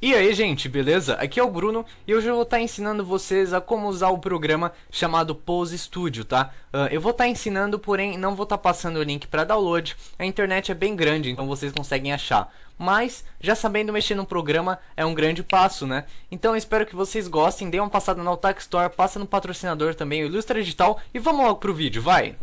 E aí, gente, beleza? Aqui é o Bruno e hoje eu vou estar ensinando vocês a como usar o programa chamado Pose Studio, tá? Eu vou estar ensinando, porém não vou estar passando o link para download. A internet é bem grande, então vocês conseguem achar. Mas, já sabendo mexer no programa é um grande passo, né? Então eu espero que vocês gostem, dêem uma passada na Otaku Store, passa no patrocinador também, o Ilustra Digital, e vamos logo pro vídeo, vai!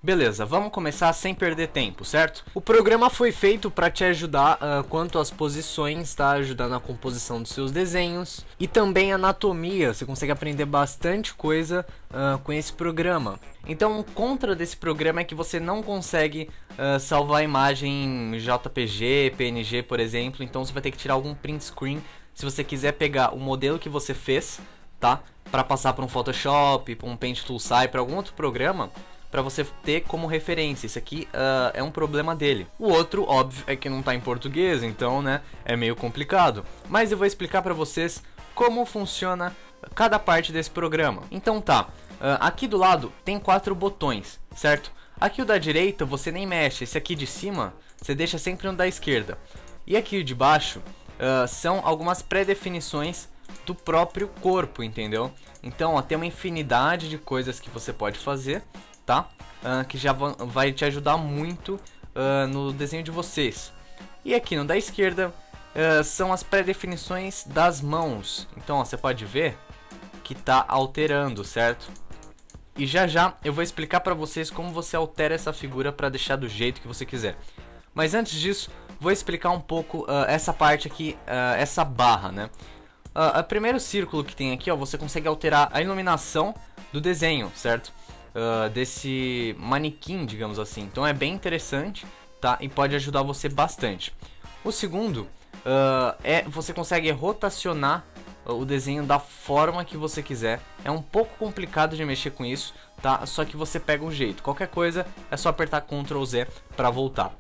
Beleza, vamos começar sem perder tempo, certo? O programa foi feito para te ajudar quanto às posições, tá? Ajudando na composição dos seus desenhos e também anatomia. Você consegue aprender bastante coisa com esse programa. Então, o contra desse programa é que você não consegue salvar a imagem em JPG, PNG, por exemplo. Então, você vai ter que tirar algum print screen se você quiser pegar o modelo que você fez, tá? Para passar para um Photoshop, para um Paint Tool Sai, para algum outro programa, para você ter como referência. Isso aqui é um problema dele. O outro, óbvio, é que não está em português, então, né, é meio complicado. Mas eu vou explicar para vocês como funciona cada parte desse programa. Então tá, aqui do lado tem 4 botões, certo? Aqui o da direita você nem mexe, esse aqui de cima você deixa sempre no da esquerda. E aqui o de baixo são algumas pré-definições do próprio corpo, entendeu? Então, ó, tem uma infinidade de coisas que você pode fazer, tá? Que já vai te ajudar muito no desenho de vocês. E aqui no da esquerda são as pré-definições das mãos. Então, ó, você pode ver que tá alterando, certo? E já já eu vou explicar para vocês como você altera essa figura para deixar do jeito que você quiser. Mas antes disso, vou explicar um pouco essa parte aqui, essa barra, né? O primeiro círculo que tem aqui, ó, você consegue alterar a iluminação do desenho, certo? Desse manequim, digamos assim. Então é bem interessante, tá? E pode ajudar você bastante. O segundo você consegue rotacionar o desenho da forma que você quiser. É um pouco complicado de mexer com isso, tá? Só que você pega um jeito. Qualquer coisa é só apertar Ctrl Z para voltar.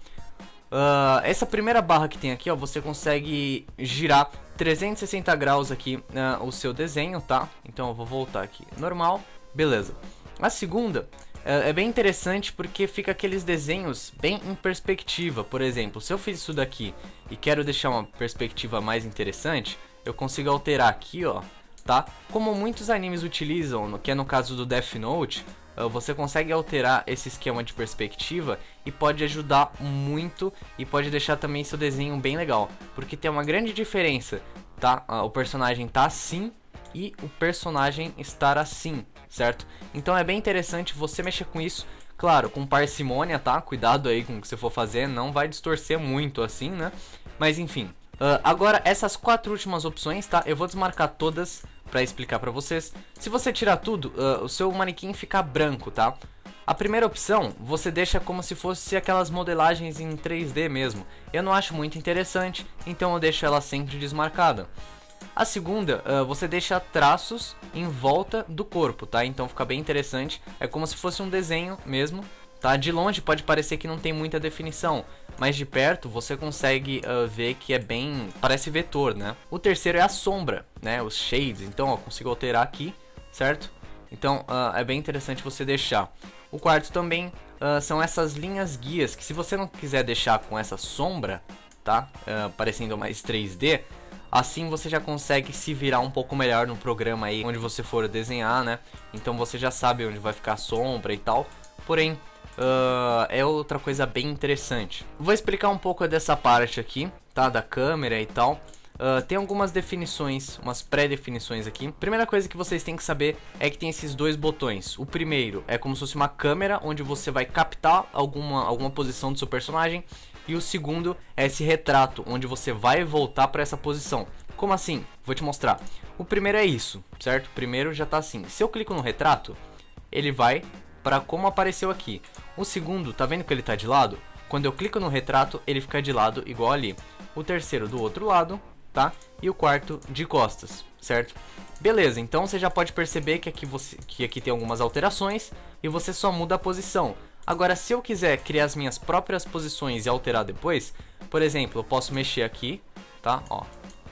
Essa primeira barra que tem aqui, ó, você consegue girar 360 graus aqui o seu desenho, tá? Então eu vou voltar aqui, normal, beleza. A segunda é bem interessante porque fica aqueles desenhos bem em perspectiva. Por exemplo, se eu fiz isso daqui e quero deixar uma perspectiva mais interessante, eu consigo alterar aqui, ó, tá? Como muitos animes utilizam, que é no caso do Death Note, você consegue alterar esse esquema de perspectiva e pode ajudar muito e pode deixar também seu desenho bem legal, porque tem uma grande diferença, tá? O personagem tá assim e o personagem estar assim, certo? Então é bem interessante você mexer com isso, claro, com parcimônia, tá? Cuidado aí com o que você for fazer, não vai distorcer muito assim, né? Mas enfim, agora essas 4 últimas opções, tá? Eu vou desmarcar todas para explicar para vocês. Se você tirar tudo, o seu manequim fica branco, tá? A primeira opção, você deixa como se fosse aquelas modelagens em 3D mesmo. Eu não acho muito interessante, então eu deixo ela sempre desmarcada. A segunda, você deixa traços em volta do corpo, tá? Então fica bem interessante, é como se fosse um desenho mesmo, tá? De longe pode parecer que não tem muita definição, mas de perto você consegue ver que é bem, parece vetor, né? O terceiro é a sombra, né? Os shades, então eu consigo alterar aqui, certo? Então é bem interessante você deixar. O quarto também são essas linhas guias, que se você não quiser deixar com essa sombra, tá? Parecendo mais 3D, assim você já consegue se virar um pouco melhor no programa aí, onde você for desenhar, né? Então você já sabe onde vai ficar a sombra e tal. Porém, é outra coisa bem interessante. Vou explicar um pouco dessa parte aqui, tá? Da câmera e tal. Tem algumas definições, umas pré-definições aqui. Primeira coisa que vocês têm que saber é que tem esses 2 botões. O primeiro é como se fosse uma câmera, onde você vai captar alguma posição do seu personagem. E o segundo é esse retrato, onde você vai voltar para essa posição. Como assim? Vou te mostrar. O primeiro é isso, certo? O primeiro já tá assim. Se eu clico no retrato, ele vai para como apareceu aqui. O segundo, tá vendo que ele tá de lado? Quando eu clico no retrato, ele fica de lado igual ali. O terceiro do outro lado, tá? E o quarto de costas, certo? Beleza, então você já pode perceber que aqui tem algumas alterações e você só muda a posição. Agora, se eu quiser criar as minhas próprias posições e alterar depois, por exemplo, eu posso mexer aqui, tá? Ó,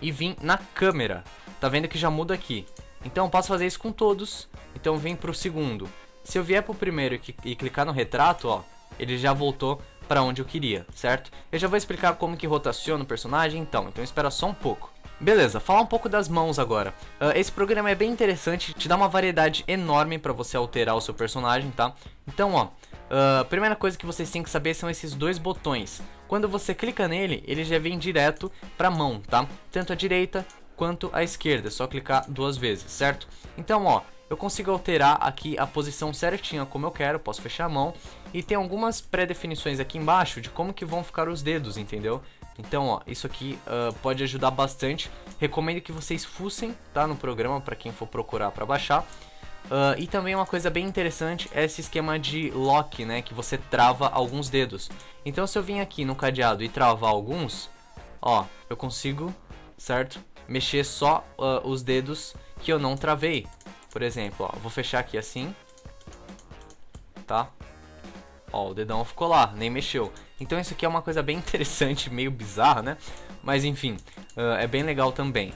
e vir na câmera. Tá vendo que já muda aqui? Então eu posso fazer isso com todos. Então vem pro segundo. Se eu vier pro primeiro e clicar no retrato, ó, ele já voltou para onde eu queria, certo? Eu já vou explicar como que rotaciona o personagem, então espera só um pouco. Beleza, falar um pouco das mãos agora. Esse programa é bem interessante, te dá uma variedade enorme para você alterar o seu personagem, tá? Então, ó, a primeira coisa que vocês têm que saber são esses dois botões. Quando você clica nele, ele já vem direto pra mão, tá? Tanto a direita quanto a esquerda, é só clicar 2 vezes, certo? Então, ó, eu consigo alterar aqui a posição certinha como eu quero, posso fechar a mão. E tem algumas pré-definições aqui embaixo de como que vão ficar os dedos, entendeu? Então, ó, isso aqui pode ajudar bastante. Recomendo que vocês fuçem, tá, no programa, para quem for procurar para baixar. E também uma coisa bem interessante é esse esquema de lock, né, que você trava alguns dedos. Então, se eu vim aqui no cadeado e travar alguns, ó, eu consigo, certo, mexer só os dedos que eu não travei. Por exemplo, ó, vou fechar aqui assim, tá? Ó, o dedão ficou lá, nem mexeu. Então isso aqui é uma coisa bem interessante, meio bizarra, né? Mas enfim, é bem legal também.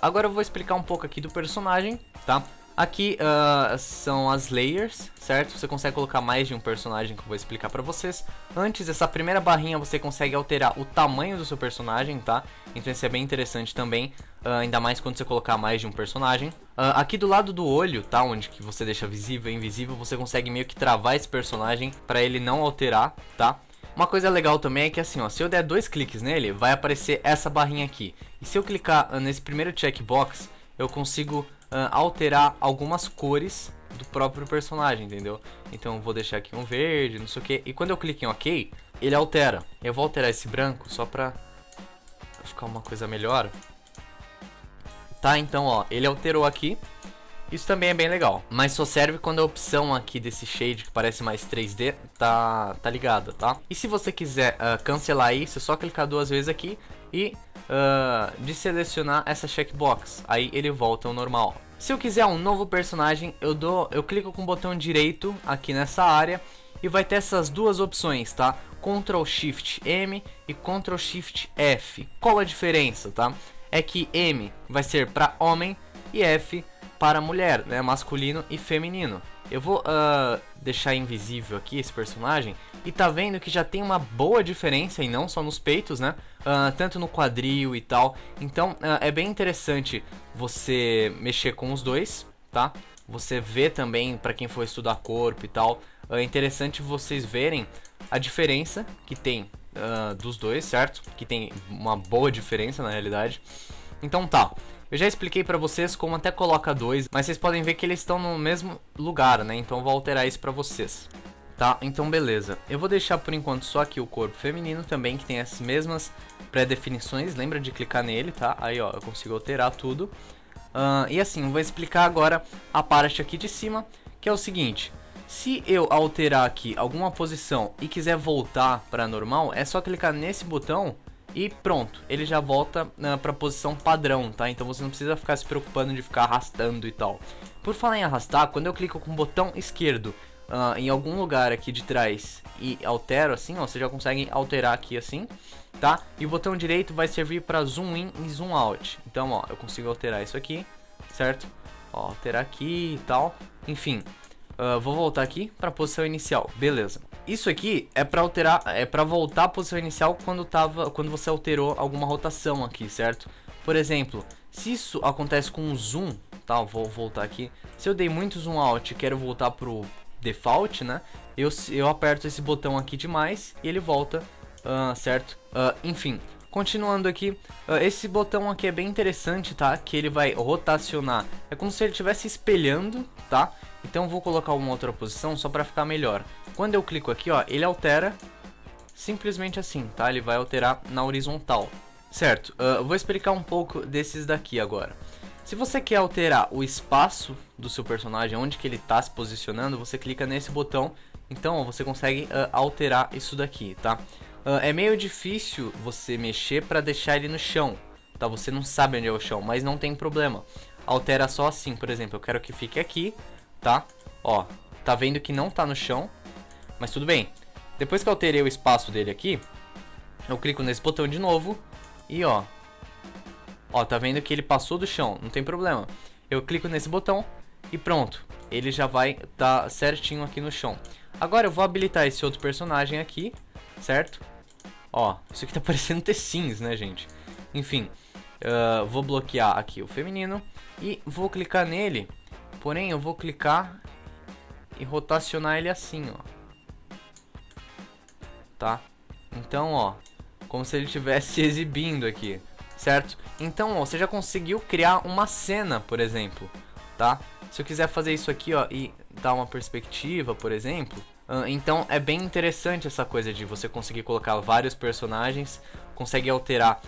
Agora eu vou explicar um pouco aqui do personagem, tá? Aqui são as layers, certo? Você consegue colocar mais de um personagem que eu vou explicar pra vocês. Antes, essa primeira barrinha você consegue alterar o tamanho do seu personagem, tá? Então isso é bem interessante também, ainda mais quando você colocar mais de um personagem. Aqui do lado do olho, tá? Onde que você deixa visível e invisível, você consegue meio que travar esse personagem pra ele não alterar, tá? Uma coisa legal também é que assim, ó, se eu der 2 cliques nele, vai aparecer essa barrinha aqui. E se eu clicar nesse primeiro checkbox, eu consigo alterar algumas cores do próprio personagem, entendeu? Então eu vou deixar aqui um verde, não sei o que. E quando eu clico em OK, ele altera. Eu vou alterar esse branco só pra ficar uma coisa melhor. Tá, então ó, ele alterou aqui. Isso também é bem legal, mas só serve quando a opção aqui desse shade que parece mais 3D tá ligada, tá? E se você quiser cancelar isso, é só clicar 2 vezes aqui e deselecionar essa checkbox. Aí ele volta ao normal. Se eu quiser um novo personagem, eu clico com o botão direito aqui nessa área e vai ter essas duas opções, tá? Ctrl Shift M e Ctrl Shift F. Qual a diferença, tá? É que M vai ser para homem e F para mulher, né, masculino e feminino. Eu vou deixar invisível aqui esse personagem e tá vendo que já tem uma boa diferença, e não só nos peitos, né, tanto no quadril e tal. Então é bem interessante você mexer com os dois, tá? Você vê também, para quem for estudar corpo e tal, é interessante vocês verem a diferença que tem dos dois, certo? Que tem uma boa diferença na realidade. Então tá, eu já expliquei pra vocês como até coloca 2, mas vocês podem ver que eles estão no mesmo lugar, né? Então eu vou alterar isso pra vocês. Tá, então beleza. Eu vou deixar por enquanto só aqui o corpo feminino também, que tem as mesmas pré-definições. Lembra de clicar nele, tá? Aí ó, eu consigo alterar tudo. E assim, eu vou explicar agora a parte aqui de cima, que é o seguinte. Se eu alterar aqui alguma posição e quiser voltar pra normal, é só clicar nesse botão e pronto, ele já volta para a posição padrão, tá? Então você não precisa ficar se preocupando de ficar arrastando e tal. Por falar em arrastar, quando eu clico com o botão esquerdo em algum lugar aqui de trás e altero assim, ó, você já consegue alterar aqui assim, tá? E o botão direito vai servir para zoom in e zoom out. Então, ó, eu consigo alterar isso aqui, certo? Ó, alterar aqui e tal. Enfim, vou voltar aqui para a posição inicial, beleza. Isso aqui é para alterar, é para voltar à posição inicial quando você alterou alguma rotação aqui, certo? Por exemplo, se isso acontece com um zoom, tá? Vou voltar aqui. Se eu dei muito zoom out e quero voltar pro default, né? Eu aperto esse botão aqui demais e ele volta, certo? Enfim, continuando aqui, esse botão aqui é bem interessante, tá? Que ele vai rotacionar. É como se ele estivesse espelhando, tá? Então eu vou colocar uma outra posição só para ficar melhor. Quando eu clico aqui, ó, ele altera simplesmente assim, tá? Ele vai alterar na horizontal, certo? Eu vou explicar um pouco desses daqui agora. Se você quer alterar o espaço do seu personagem, onde que ele está se posicionando, você clica nesse botão. Então você consegue alterar isso daqui, tá? É meio difícil você mexer para deixar ele no chão, tá? Você não sabe onde é o chão, mas não tem problema. Altera só assim, por exemplo, eu quero que fique aqui, tá? Ó, tá vendo que não tá no chão, mas tudo bem. Depois que eu alterei o espaço dele aqui, eu clico nesse botão de novo e ó, tá vendo que ele passou do chão, não tem problema. Eu clico nesse botão e pronto, ele já vai tá certinho aqui no chão. Agora eu vou habilitar esse outro personagem aqui, certo? Ó, isso aqui tá parecendo The Sims, né, gente? Enfim, vou bloquear aqui o feminino e vou clicar nele. Porém, eu vou clicar e rotacionar ele assim, ó. Tá? Então, ó, como se ele estivesse exibindo aqui, certo? Então, ó, você já conseguiu criar uma cena, por exemplo, tá? Se eu quiser fazer isso aqui, ó, e dar uma perspectiva, por exemplo, então é bem interessante essa coisa de você conseguir colocar vários personagens, consegue alterar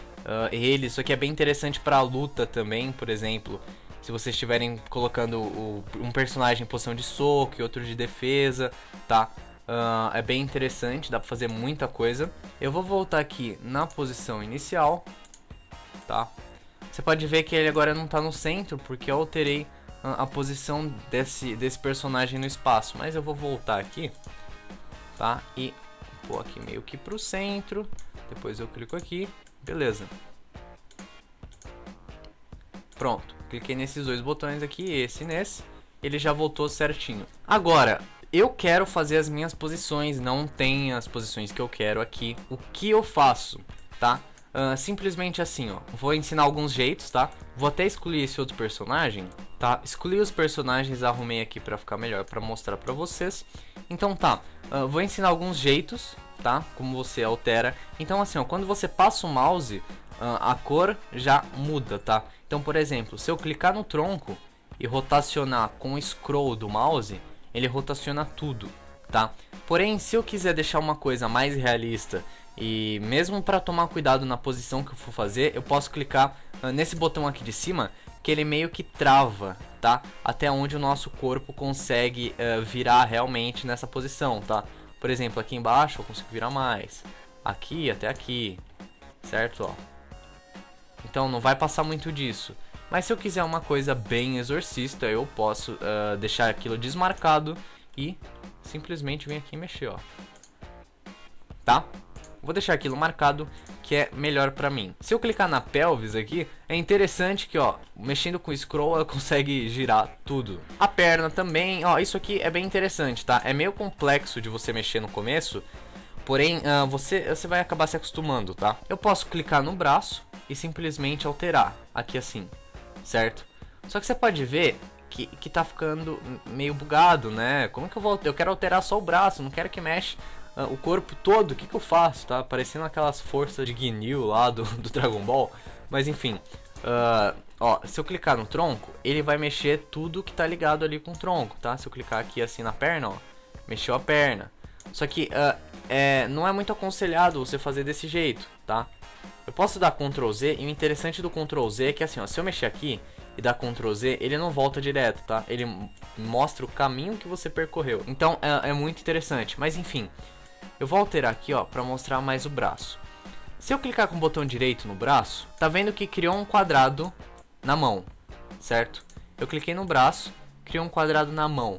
eles. Isso aqui é bem interessante pra luta também, por exemplo. Se vocês estiverem colocando um personagem em posição de soco e outro de defesa, tá? É bem interessante, dá pra fazer muita coisa. Eu vou voltar aqui na posição inicial, tá? Você pode ver que ele agora não tá no centro, porque eu alterei a posição desse personagem no espaço. Mas eu vou voltar aqui, tá? E pôr aqui meio que pro centro. Depois eu clico aqui, beleza. Pronto, cliquei nesses dois botões aqui, esse e nesse. Ele já voltou certinho. Agora, eu quero fazer as minhas posições, não tem as posições que eu quero aqui. O que eu faço, tá? Simplesmente assim, ó. Vou ensinar alguns jeitos, tá? Vou até excluir esse outro personagem, tá? Excluí os personagens, arrumei aqui pra ficar melhor, pra mostrar pra vocês. Então tá, vou ensinar alguns jeitos, tá? Como você altera. Então assim, ó, quando você passa o mouse, a cor já muda, tá? Então, por exemplo, se eu clicar no tronco e rotacionar com o scroll do mouse, ele rotaciona tudo, tá? Porém, se eu quiser deixar uma coisa mais realista e mesmo para tomar cuidado na posição que eu for fazer, eu posso clicar nesse botão aqui de cima, que ele meio que trava, tá? Até onde o nosso corpo consegue virar realmente nessa posição, tá? Por exemplo, aqui embaixo eu consigo virar mais, aqui até aqui, certo? Ó. Então não vai passar muito disso. Mas se eu quiser uma coisa bem exorcista, eu posso deixar aquilo desmarcado e simplesmente vir aqui e mexer, ó. Tá? Vou deixar aquilo marcado, que é melhor pra mim. Se eu clicar na pelvis aqui, é interessante que, ó, mexendo com o scroll, ela consegue girar tudo. A perna também, ó, isso aqui é bem interessante, tá? É meio complexo de você mexer no começo, porém, você vai acabar se acostumando, tá? Eu posso clicar no braço e simplesmente alterar, aqui assim, certo? Só que você pode ver que tá ficando meio bugado, né? Como que eu quero alterar só o braço, não quero que mexa o corpo todo, o que eu faço, tá? Parecendo aquelas forças de Ginyu lá do Dragon Ball. Mas enfim, ó, se eu clicar no tronco, ele vai mexer tudo que tá ligado ali com o tronco, tá? Se eu clicar aqui assim na perna, ó, mexeu a perna. Só que não é muito aconselhado você fazer desse jeito, tá? Eu posso dar Ctrl Z e o interessante do Ctrl Z é que assim, ó, se eu mexer aqui e dar Ctrl Z, ele não volta direto, tá? Ele mostra o caminho que você percorreu. Então é muito interessante, mas enfim. Eu vou alterar aqui, ó, pra mostrar mais o braço. Se eu clicar com o botão direito no braço, tá vendo que criou um quadrado na mão, certo? Eu cliquei no braço, criou um quadrado na mão.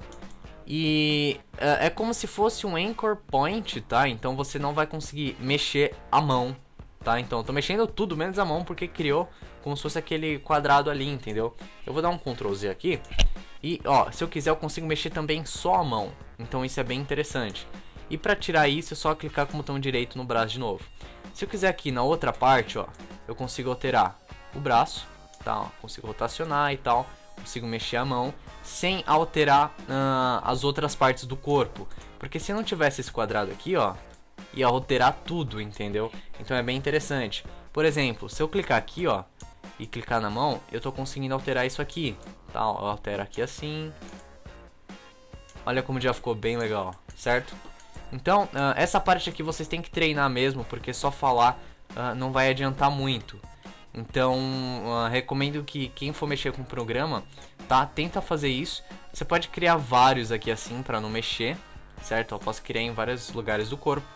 E é como se fosse um anchor point, tá? Então você não vai conseguir mexer a mão, tá? Então eu tô mexendo tudo menos a mão porque criou como se fosse aquele quadrado ali, entendeu? Eu vou dar um Ctrl Z aqui. E, ó, se eu quiser eu consigo mexer também só a mão. Então isso é bem interessante. E pra tirar isso é só clicar com o botão direito no braço de novo. Se eu quiser aqui na outra parte, ó, eu consigo alterar o braço, tá? Ó, consigo rotacionar e tal. Consigo mexer a mão sem alterar as outras partes do corpo. Porque se não tivesse esse quadrado aqui, ó, ia alterar tudo, entendeu? Então é bem interessante. Por exemplo, se eu clicar aqui, ó, e clicar na mão, eu tô conseguindo alterar isso aqui, tá? Ó, eu altero aqui assim. Olha como já ficou bem legal, certo? Então, essa parte aqui vocês têm que treinar mesmo, porque só falar não vai adiantar muito. Então, recomendo que quem for mexer com o programa, tá? Tenta fazer isso. Você pode criar vários aqui assim, pra não mexer, certo? Eu posso criar em vários lugares do corpo.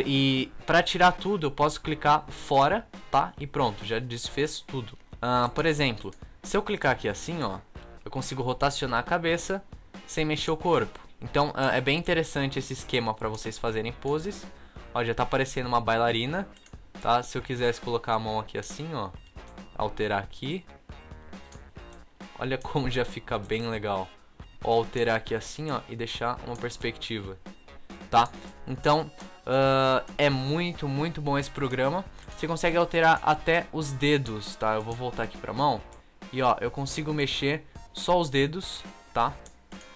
E pra tirar tudo, eu posso clicar fora, tá? E pronto, já desfez tudo. Por exemplo, se eu clicar aqui assim, ó, eu consigo rotacionar a cabeça sem mexer o corpo. Então é bem interessante esse esquema para vocês fazerem poses. Ó, já tá aparecendo uma bailarina, tá? Se eu quisesse colocar a mão aqui assim, ó, alterar aqui, olha como já fica bem legal. Ó, alterar aqui assim, ó, e deixar uma perspectiva, tá? Então É muito bom esse programa. Você consegue alterar até os dedos, tá? Eu vou voltar aqui pra mão. E ó, eu consigo mexer só os dedos, tá?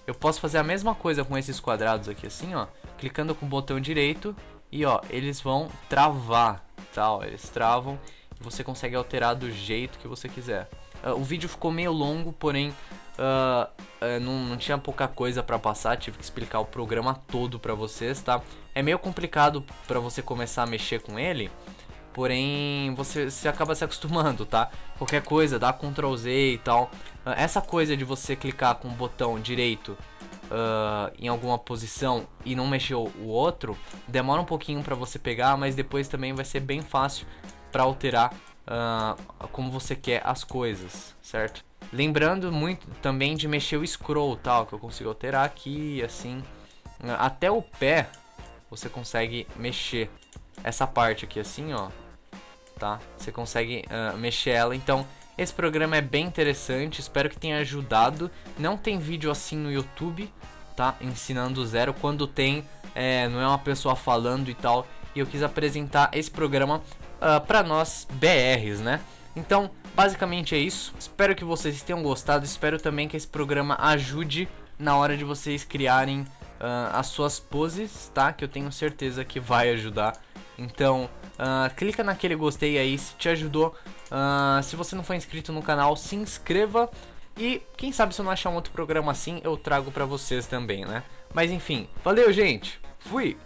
Eu posso fazer a mesma coisa com esses quadrados aqui, assim, ó. Clicando com o botão direito. E ó, eles vão travar, tá? Ó, eles travam e você consegue alterar do jeito que você quiser. O vídeo ficou meio longo, porém não tinha pouca coisa pra passar. Tive que explicar o programa todo pra vocês, tá? É meio complicado pra você começar a mexer com ele, porém você acaba se acostumando, tá? Qualquer coisa, dá Ctrl Z e tal. Essa coisa de você clicar com o botão direito em alguma posição e não mexer o outro, demora um pouquinho pra você pegar, mas depois também vai ser bem fácil pra alterar como você quer as coisas, certo? Lembrando muito também de mexer o scroll, tal, que eu consigo alterar aqui, assim. Até o pé você consegue mexer. Essa parte aqui assim, ó, tá? Você consegue mexer ela. Então esse programa é bem interessante, espero que tenha ajudado. Não tem vídeo assim no YouTube, tá? Ensinando zero. Quando tem, não é uma pessoa falando e tal. E eu quis apresentar esse programa pra nós BRs, né? Então, basicamente é isso. Espero que vocês tenham gostado. Espero também que esse programa ajude na hora de vocês criarem as suas poses, tá? Que eu tenho certeza que vai ajudar. Então, clica naquele gostei aí se te ajudou. Se você não for inscrito no canal, se inscreva. E quem sabe se eu não achar um outro programa assim, eu trago pra vocês também, né? Mas enfim, valeu, gente. Fui!